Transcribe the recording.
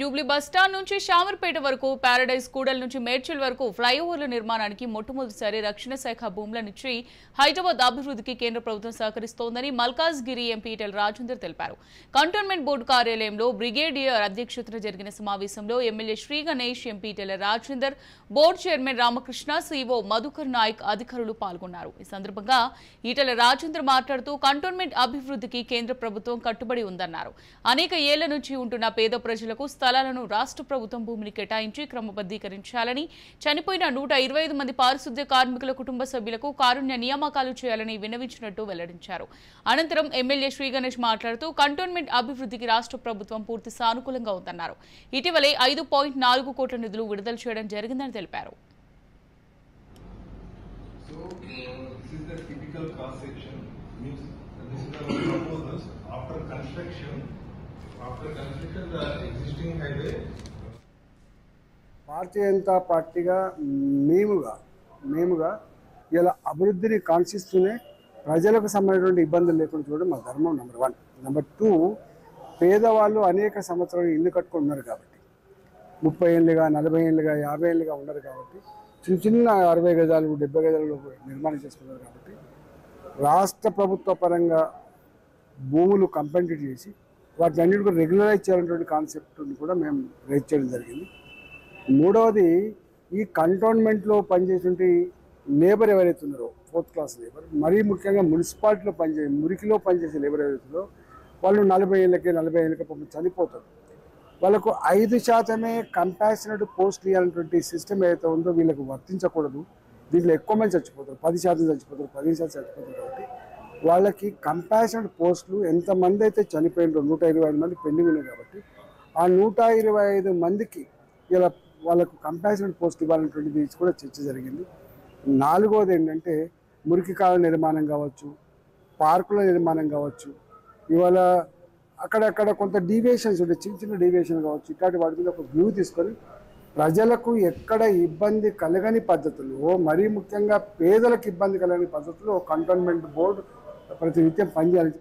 Jubilee bus stand నుంచి శామర్పేట వరకు paradise Koodal నుంచి మేడ్చల్ వరకు ఫ్లైఓవర్ల నిర్మాణానికి మొట్టమొదటిసారి రక్షణ శాఖ భూములనిచ్చి హైదరాబాద్ అభివృద్ధికి కేంద్ర ప్రభుత్వం సహకరిస్తోందని మల్కాజ్గిరి ఎంపీ ఈటెల రాజేందర్ తెలిపారు. కంటోన్మెంట్ బోర్డు కార్యాలయంలో బ్రిగేడియర్ అధ్యక్షతన జరిగిన సమావేశంలో MLA Sri Ganesh, MP Etela Rajender, board chairman Ramakrishna, CEO Madhukar Nayak అధికారులు పాల్గొన్నారు. ఈ సందర్భంగా ఈటెల రాజేందర్ మాట్లాడుతూ కంటోన్మెంట్ అభివృద్ధికి కేంద్ర ప్రభుత్వం కట్టుబడి ఉందన్నారు. అనేక ఏళ్ల నుంచి ఉంటున్న పేద ప్రజలకు స్థలాలను రాష్ట్ర ప్రభుత్వం భూమిని కేటాయించి క్రమబద్ధీకరించాలని, చనిపోయిన 125 మంది పారిశుద్ధ్య కార్మికుల కుటుంబ సభ్యులకు కారుణ్య నియామకాలు చేయాలని విన్నవించినట్టు వెల్లడించారు. అనంతరం ఎమ్మెల్యే శ్రీ గణేష్ మాట్లాడుతూ కంటోన్మెంట్ అభివృద్ధికి రాష్ట్ర ప్రభుత్వం పూర్తి సానుకూలంగా ఉందన్నారు. ఇటీవలే 5.4 కోట్ల నిధులు విడుదల చేయడం జరిగిందని తెలిపారు. భారతీయ జనతా పార్టీగా మేముగా ఇలా అభివృద్ధిని కాంక్షిస్తూనే ప్రజలకు సంబంధించిన ఇబ్బందులు లేకుండా చూడడం మా ధర్మం. నెంబర్ 1. నెంబర్ 2, పేదవాళ్ళు అనేక సంవత్సరాలు ఇల్లు కట్టుకుంటున్నారు కాబట్టి, 30 ఏళ్ళుగా, 40 ఏళ్ళుగా, 50 ఏళ్ళుగా ఉన్నారు కాబట్టి, చిన్న 60 గజాలు 70 గజాలు నిర్మాణం చేసుకున్నారు కాబట్టి, రాష్ట్ర ప్రభుత్వ పరంగా భూములు కంపెన్సేట్ చేసి వాటిని అన్నిటి కూడా రెగ్యులరైజ్ చేయాలనేటువంటి కాన్సెప్ట్ని కూడా మేము రైజ్ చేయడం జరిగింది. మూడవది, ఈ కంటోన్మెంట్లో పనిచేసే లేబర్ ఎవరైతే ఉన్నారో, 4th క్లాస్ లేబర్, మరీ ముఖ్యంగా మున్సిపాలిటీలో మురికిలో పనిచేసే లేబర్ ఎవరైతుందో వాళ్ళు 40 ఏళ్ళకి 40 ఏళ్ళకి చనిపోతారు. వాళ్ళకు 5% కంపాషనేట్ పోస్టులు ఇవ్వాలనేటువంటి సిస్టమ్ ఏదైతే ఉందో వీళ్ళకు వర్తించకూడదు. దీంట్లో ఎక్కువ మంది చచ్చిపోతారు, 10% చచ్చిపోతారు, 15% చచ్చిపోతారు. కాబట్టి వాళ్ళకి కంపాషనేట్ పోస్టులు ఎంతమంది అయితే చనిపోయినారో 125 మంది పెండింగ్ ఉన్నాయి కాబట్టి ఆ 125 మందికి ఇలా వాళ్ళకు కంపాషనేట్ పోస్ట్ ఇవ్వాలనేటువంటిది కూడా చర్చ జరిగింది. 4వది ఏంటంటే మురికి కాలువ నిర్మాణం కావచ్చు, పార్కుల నిర్మాణం కావచ్చు, ఇవాళ అక్కడక్కడ కొంత డీవియేషన్స్ ఉంటాయి, చిన్న డీవియేషన్ కావచ్చు, ఇట్లాంటి వాటి మీద ఒక వ్యూ తీసుకొని ప్రజలకు ఎక్కడ ఇబ్బంది కలగని పద్ధతుల్లో, మరీ ముఖ్యంగా పేదలకు ఇబ్బంది కలగని పద్ధతుల్లో కంటోన్మెంట్ బోర్డు ప్రతినిత్యం పనిచేయాలని